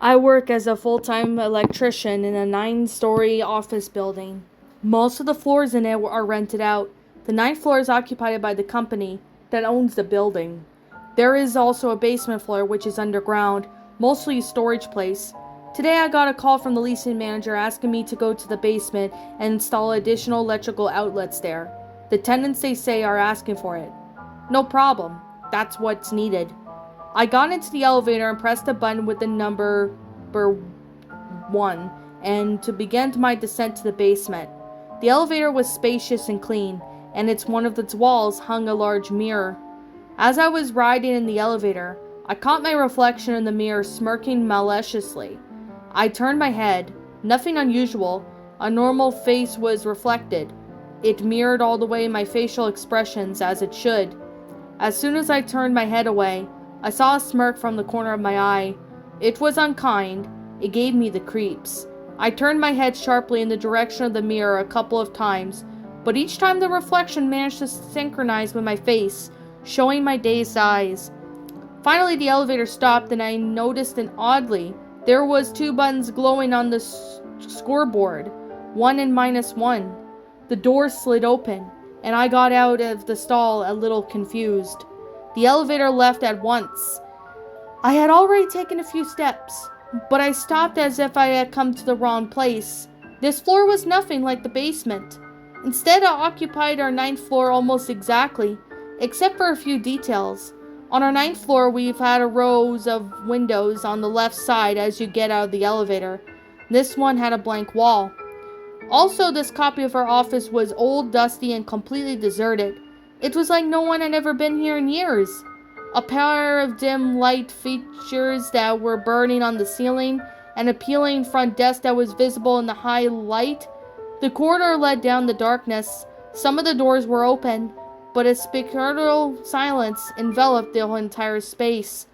I work as a full-time electrician in a 9-story office building. Most of the floors in it are rented out. The ninth floor is occupied by the company that owns the building. There is also a basement floor which is underground, mostly a storage place. Today I got a call from the leasing manager asking me to go to the basement and install additional electrical outlets there. The tenants, they say, are asking for it. No problem. That's what's needed. I got into the elevator and pressed a button with the number 1 and to begin my descent to the basement. The elevator was spacious and clean, and one of its walls hung a large mirror. As I was riding in the elevator, I caught my reflection in the mirror smirking maliciously. I turned my head. Nothing unusual. A normal face was reflected. It mirrored all the way my facial expressions as it should. As soon as I turned my head away, I saw a smirk from the corner of my eye. It was unkind. It gave me the creeps. I turned my head sharply in the direction of the mirror a couple of times, but each time the reflection managed to synchronize with my face, showing my dazed eyes. Finally, the elevator stopped and I noticed that oddly, there was 2 buttons glowing on the scoreboard, 1 and -1. The door slid open, and I got out of the stall a little confused. The elevator left at once. I had already taken a few steps, but I stopped as if I had come to the wrong place. This floor was nothing like the basement. Instead, it occupied our 9th floor almost exactly, except for a few details. On our 9th floor, we've had rows of windows on the left side as you get out of the elevator. This one had a blank wall. Also, this copy of our office was old, dusty, and completely deserted. It was like no one had ever been here in years. A pair of dim light fixtures that were burning on the ceiling, and a peeling front desk that was visible in the high light. The corridor led down the darkness. Some of the doors were open, but a spectral silence enveloped the whole entire space.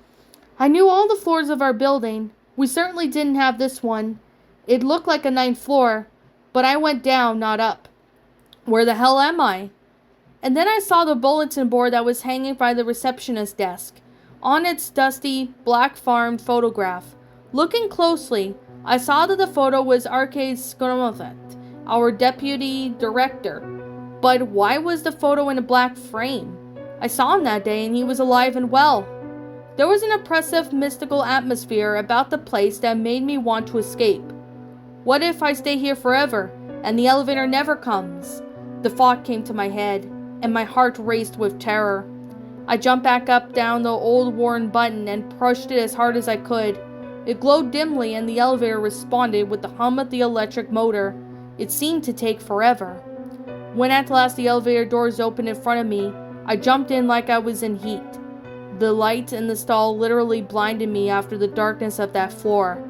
I knew all the floors of our building. We certainly didn't have this one. It looked like a 9th floor, but I went down, not up. Where the hell am I? And then I saw the bulletin board that was hanging by the receptionist desk. On its dusty, black-farmed photograph. Looking closely, I saw that the photo was R.K. Skormovet, our deputy director. But why was the photo in a black frame? I saw him that day and he was alive and well. There was an oppressive, mystical atmosphere about the place that made me want to escape. What if I stay here forever and the elevator never comes? The thought came to my head, and my heart raced with terror. I jumped back up down the old worn button and pushed it as hard as I could. It glowed dimly and the elevator responded with the hum of the electric motor. It seemed to take forever. When at last the elevator doors opened in front of me, I jumped in like I was in heat. The light in the stall literally blinded me after the darkness of that floor.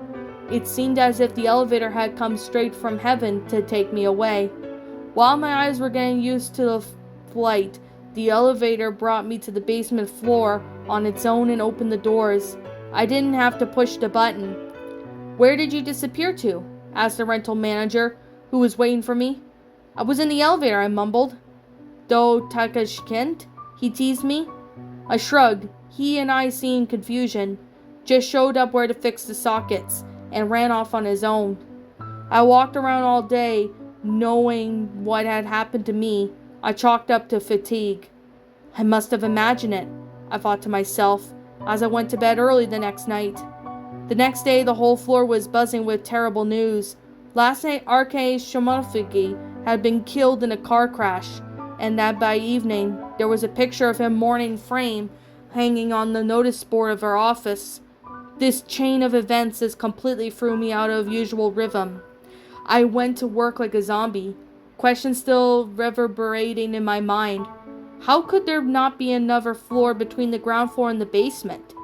It seemed as if the elevator had come straight from heaven to take me away. While my eyes were getting used to the flight, the elevator brought me to the basement floor on its own and opened the doors. I didn't have to push the button. "Where did you disappear to?" asked the rental manager, who was waiting for me. "I was in the elevator," I mumbled. "Do Takashkent?" he teased me. I shrugged. He and I, seeing confusion, just showed up where to fix the sockets and ran off on his own. I walked around all day, knowing what had happened to me. I chalked up to fatigue. I must have imagined it, I thought to myself, as I went to bed early the next night. The next day, the whole floor was buzzing with terrible news. Last night, R.K. Shomofigi had been killed in a car crash, and that by evening, there was a picture of him mourning frame hanging on the notice board of our office. This chain of events has completely threw me out of usual rhythm. I went to work like a zombie, questions still reverberating in my mind. How could there not be another floor between the ground floor and the basement?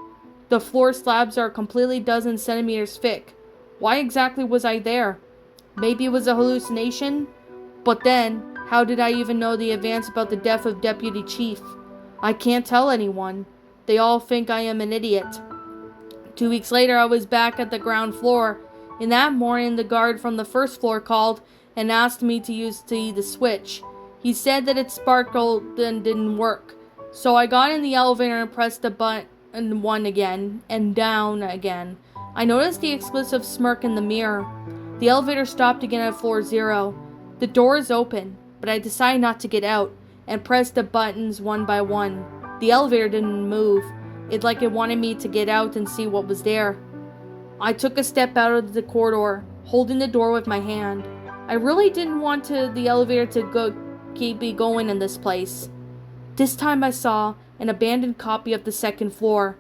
The floor slabs are completely dozen centimeters thick. Why exactly was I there? Maybe it was a hallucination? But then, how did I even know the advance about the death of Deputy Chief? I can't tell anyone. They all think I am an idiot. 2 weeks later, I was back at the ground floor. In that morning, the guard from the first floor called and asked me to use the switch. He said that it sparkled and didn't work. So I got in the elevator and pressed the button 1 again, and down again. I noticed the explicit smirk in the mirror. The elevator stopped again at floor 0. The door is open, but I decided not to get out and pressed the buttons one by one. The elevator didn't move. It's like it wanted me to get out and see what was there. I took a step out of the corridor, holding the door with my hand. I really didn't want the elevator to keep me going in this place. This time I saw an abandoned copy of the second floor.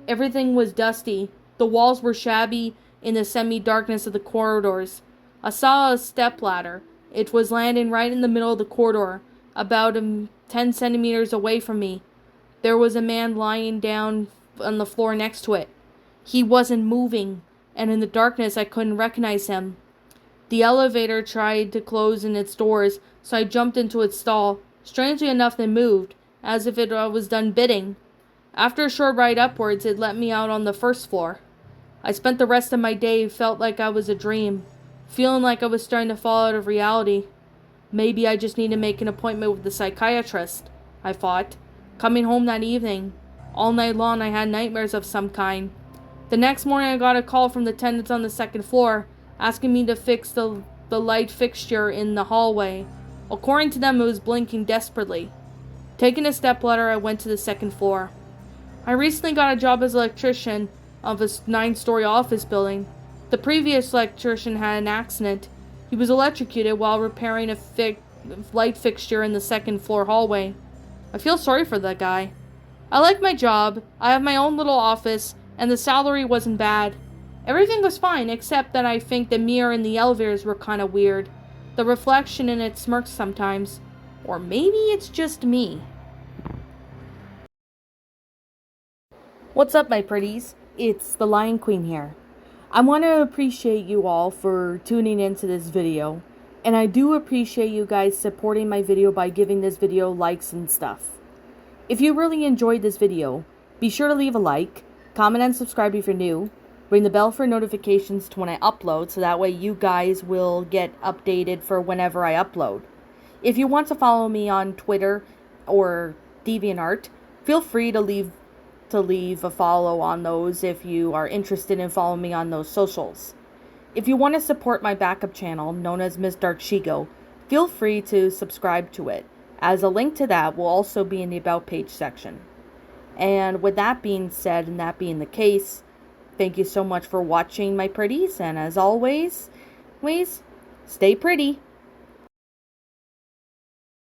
Everything was dusty. The walls were shabby in the semi-darkness of the corridors. I saw a stepladder. It was landing right in the middle of the corridor, about 10 centimeters away from me. There was a man lying down on the floor next to it. He wasn't moving, and in the darkness I couldn't recognize him. The elevator tried to close in its doors, so I jumped into its stall. Strangely enough, it moved, as if it was done bidding. After a short ride upwards, it let me out on the first floor. I spent the rest of my day felt like I was a dream, feeling like I was starting to fall out of reality. Maybe I just need to make an appointment with the psychiatrist, I thought. Coming home that evening, all night long I had nightmares of some kind. The next morning I got a call from the tenants on the second floor, asking me to fix the light fixture in the hallway. According to them, it was blinking desperately. Taking a stepladder, I went to the second floor. I recently got a job as an electrician of a 9-story office building. The previous electrician had an accident. He was electrocuted while repairing a light fixture in the second floor hallway. I feel sorry for that guy. I like my job, I have my own little office, and the salary wasn't bad. Everything was fine, except that I think the mirror in the elevators were kinda weird. The reflection in it smirks sometimes. Or maybe it's just me. What's up, my pretties? It's the Lion Queen here. I want to appreciate you all for tuning into this video, and I do appreciate you guys supporting my video by giving this video likes and stuff. If you really enjoyed this video, be sure to leave a like, comment and subscribe if you're new, ring the bell for notifications to when I upload so that way you guys will get updated for whenever I upload. If you want to follow me on Twitter or DeviantArt, feel free to leave a follow on those if you are interested in following me on those socials. If you want to support my backup channel, known as Miss Dark Shigo, feel free to subscribe to it, as a link to that will also be in the About page section. And with that being said, and that being the case, thank you so much for watching, my pretties, and as always, stay pretty.